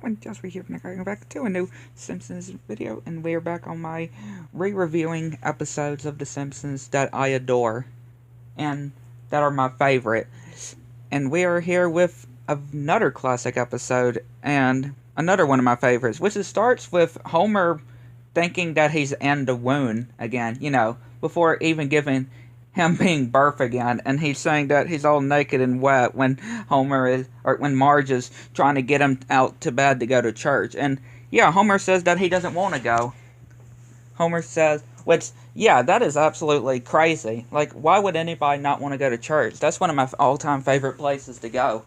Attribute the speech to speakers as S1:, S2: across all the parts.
S1: and just we here going back to a new Simpsons video, and we are back on my re-reviewing episodes of The Simpsons that I adore and that are my favorite. And we are here with another classic episode and another one of my favorites, which starts with Homer thinking that he's in the wound again, before even giving him being birth again, and he's saying that he's all naked and wet when when Marge is trying to get him out to bed to go to church. And yeah, Homer says that he doesn't want to go. Homer says, which, yeah, that is absolutely crazy. Like, why would anybody not want to go to church? That's one of my all-time favorite places to go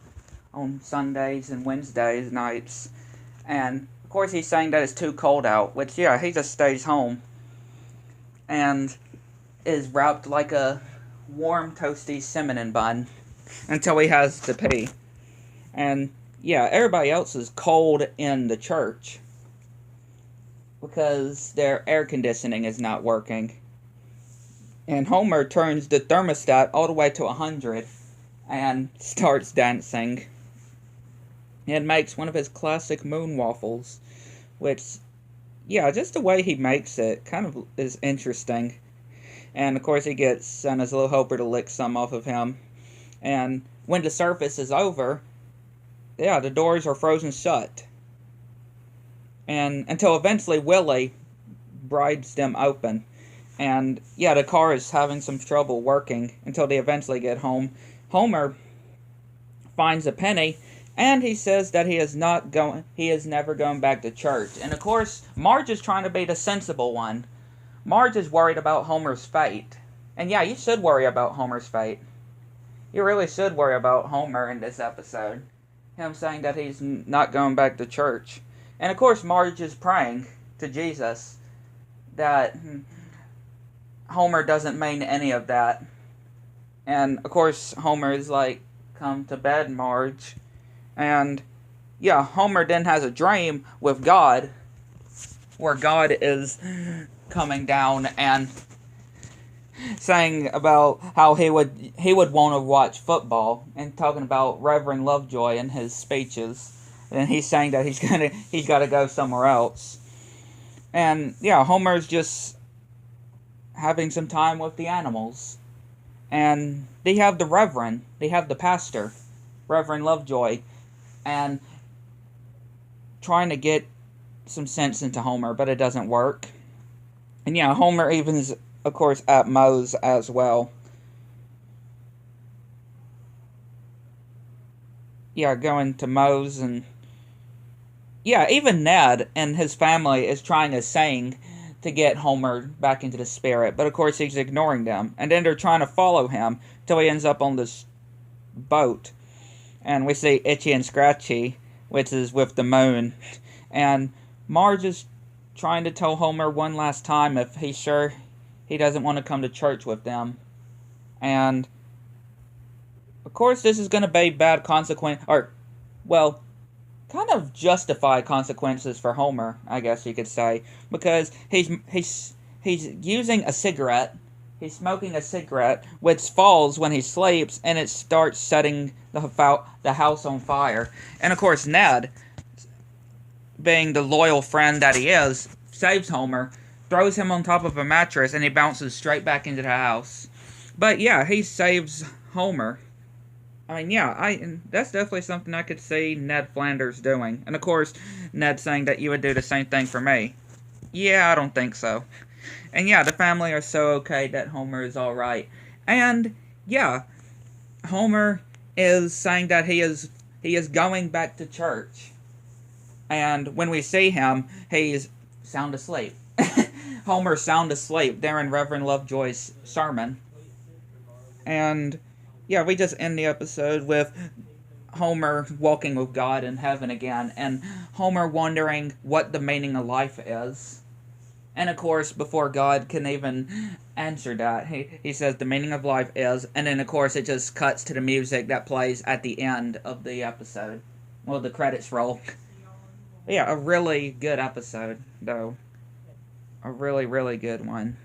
S1: on Sundays and Wednesdays nights. And of course he's saying that it's too cold out, which, yeah, he just stays home and is wrapped like a warm, toasty cinnamon bun until he has to pee. And yeah, everybody else is cold in the church because their air conditioning is not working. And Homer turns the thermostat all the way to 100 and starts dancing. And makes one of his classic moon waffles, which, yeah, just the way he makes it kind of is interesting. And of course he gets his little helper to lick some off of him. And when the service is over, yeah, the doors are frozen shut. And until eventually Willie brides them open. And yeah, the car is having some trouble working until they eventually get home. Homer finds a penny, and he says that he is never going back to church. And of course, Marge is trying to be the sensible one. Marge is worried about Homer's fate. And yeah, you should worry about Homer's fate. You really should worry about Homer in this episode. Him saying that he's not going back to church. And of course, Marge is praying to Jesus that Homer doesn't mean any of that. And of course, Homer is like, "Come to bed, Marge." And yeah, Homer then has a dream with God, where God is coming down and saying about how he would want to watch football, and talking about Reverend Lovejoy in his speeches. And he's saying that he's got to go somewhere else. And yeah, Homer's just having some time with the animals. And they have the pastor, Reverend Lovejoy, and trying to get some sense into Homer, but it doesn't work. And yeah, Homer even is, of course, at Moe's as well. Yeah, going to Moe's, and yeah, even Ned and his family is trying to sing to get Homer back into the spirit, but of course he's ignoring them. And then they're trying to follow him till he ends up on this boat. And we see Itchy and Scratchy, which is with the moon. And Marge is trying to tell Homer one last time if he's sure he doesn't want to come to church with them. And of course this is going to be bad consequence, or, well, kind of justified consequences for Homer, I guess you could say, because he's using a cigarette. He's smoking a cigarette, which falls when he sleeps, and it starts setting the house on fire. And of course, Ned, being the loyal friend that he is, saves Homer, throws him on top of a mattress, and he bounces straight back into the house. But yeah, he saves Homer. I mean, yeah, that's definitely something I could see Ned Flanders doing. And of course, Ned saying that you would do the same thing for me. Yeah, I don't think so. And yeah, the family are so okay that Homer is alright. And yeah, Homer is saying that he is going back to church. And when we see him, he's sound asleep. Homer's sound asleep during Reverend Lovejoy's sermon. And yeah, we just end the episode with Homer walking with God in heaven again, and Homer wondering what the meaning of life is. And of course, before God can even answer that, he says the meaning of life is, and then of course it just cuts to the music that plays at the end of the episode. Well, the credits roll. Yeah, a really good episode, though. A really, really good one.